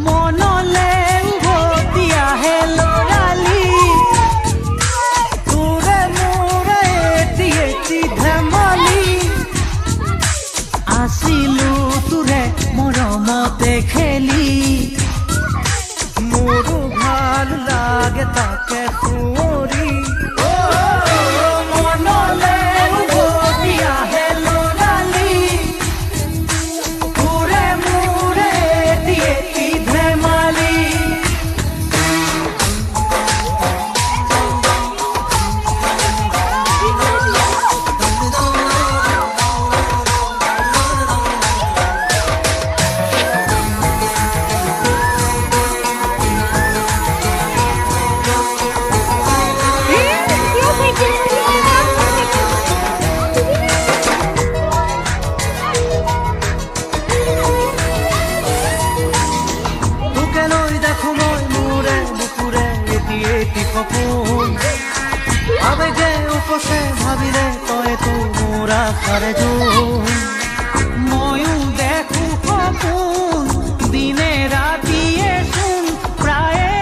মনলে উভতি আহে লৰালি তোৰে মোৰে এটি ধেমালি আছিলো তোৰে মৰমতে খেলি মোৰো ভাল লাগে তাকে সুঁৱৰি মনলে উভতি আহে লৰালি তোৰে মোৰে এটি ধেমালি তোকে লৈ দেখো মই মোৰে বুকুৰে এটি সপোন আবেগে উপচে ভাবিলে তইতো মোৰ আশাৰে জোন ময়ো দেখো সপোন দিনে ৰাতিয়ে চোন প্ৰায়ে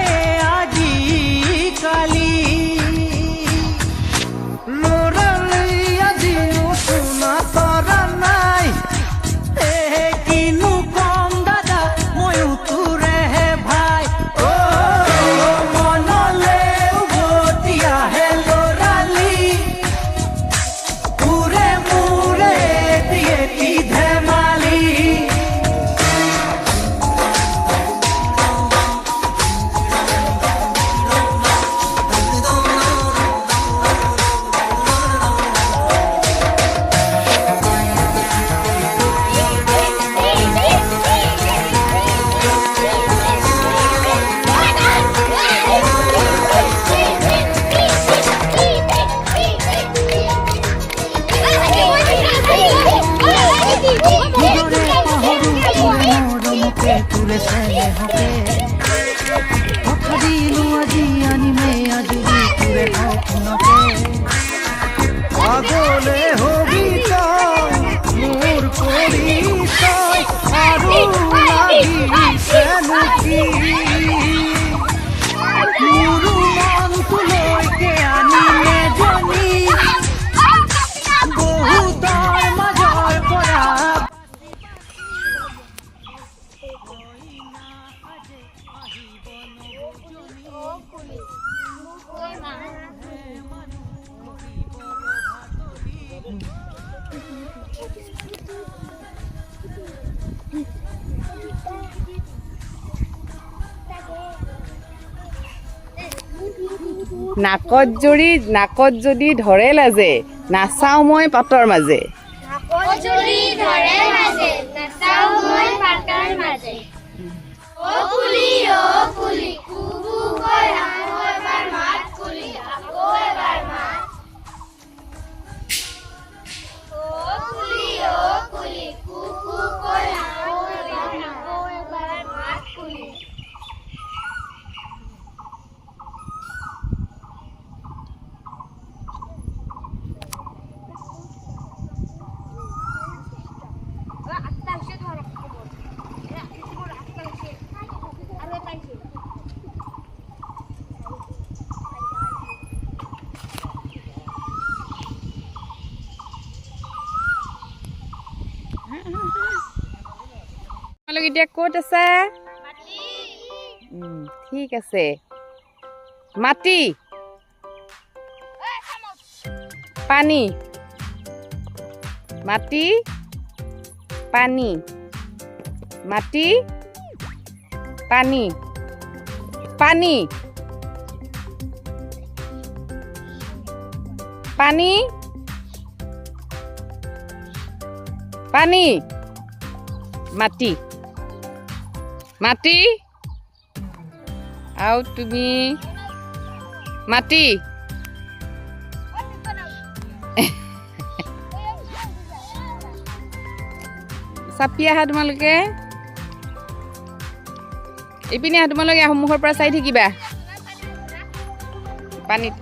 আজিকালি লৰালি আজিও শুনা তৰা নাই কিনো কম দাদা ময়ো তোৰেহে ভাই মনলে উভতি আহে লৰালি তোৰে মোৰে এটি ধেমালি মৰমকে তোলে চেনেহকে কথা দিলো আজি আনিমে আজি তোৰে সপোনকে আগলে হবি তই মোৰ পৰিচয় আৰু লাগিছে নেকি মোৰ মনটোলৈকে আনিলে জনি বহুতৰ মাজৰ পৰা নাকত যদি ধৰে লাজে নাচাও মই পাতৰ মাজে তোমালোক এতিয়া ক'ত আছা ঠিক আছে মাটি পানী মাটি পানী মাটি পানী পানী পানী পানী মাটি মাটি আৰু তুমি মাটি চাপি আহা তোমালোকে ইপিনে আহা তোমালোকে সন্মুখৰ পৰা চাই থাকিবা পানীত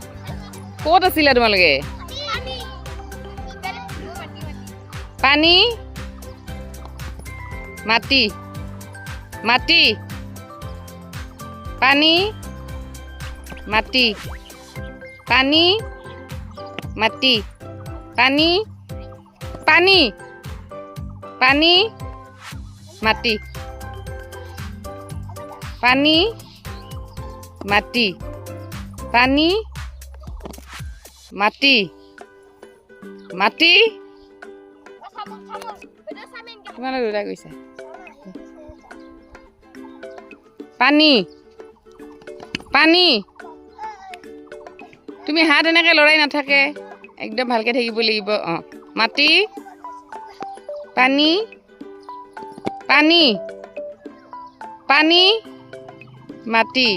ক'ত আছিলা তোমালোকে পানী মাটি মাটি পানী মাটি পানী মাটি পানী পানী পানী মাটি পানী মাটি পানী মাটি মাটি তোমালোক দুটা কৈছা পানী পানী তুমি হাত এনেকৈ লৰাই নাথাকে একদম ভালকৈ থাকিব লাগিব অঁ মাটি পানী পানী পানী মাটি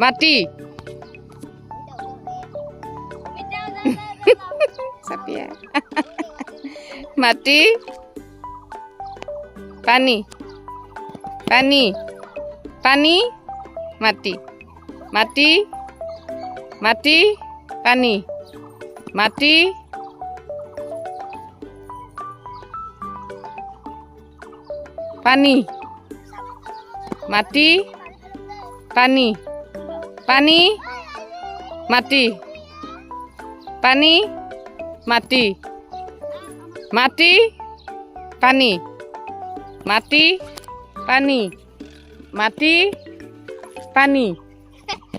মাটি চাপিয়া মাটি পানী পানী পানী মাটি মাটি মাটি পানী মাটি পানী মাটি পানী পানী মাটি পানী মাটি মাটি পানী মাটি পানী মাটি পানী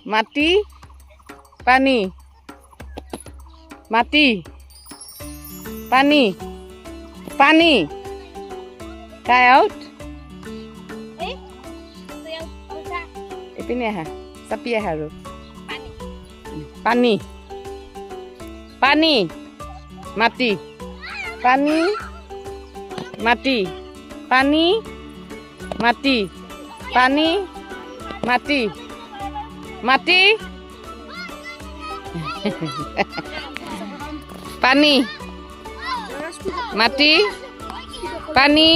মাটি পানী মাটি পানী পানী কাই আউট এইপিনে আহা চাপি আহা আৰু পানী পানী মাটি পানী মাটি পানী মাটি পানী মাটি মাটি পানী মাটি পানী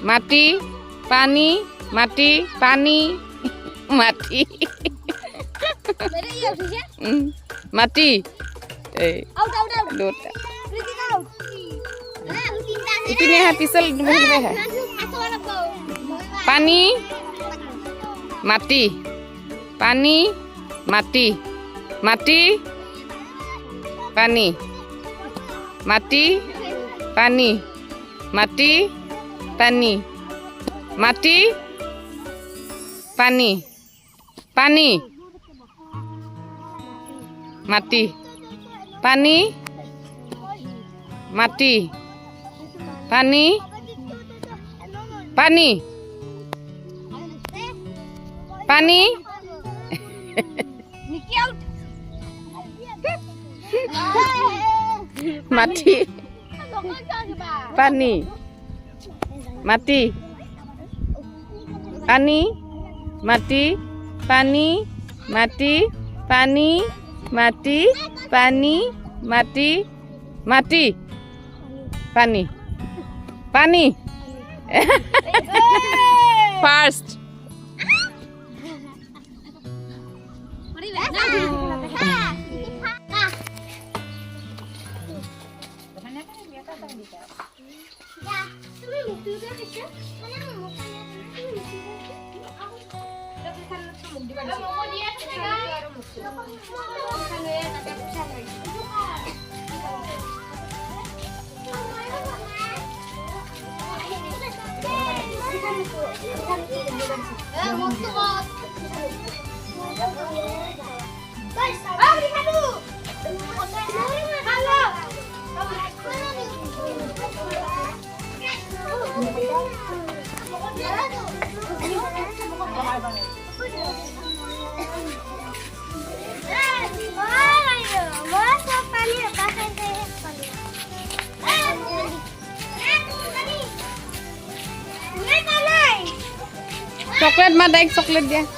মাটি পানী মাটি পানী মাটি মাটি এই দুটা ইপিনে আহা পিছল আহা পানী মাটি পানী মাটি মাটি পানী মাটি পানী মাটি পানী মাটি পানী পানী মাটি পানী মাটি পানী পানী পানী মাটি পানী মাটি পানী মাটি পানী মাটি পানী মাটি পানী মাটি মাটি পানী পানী ফার্স্ট चॉकलेट मा दाइक चॉकलेट दिया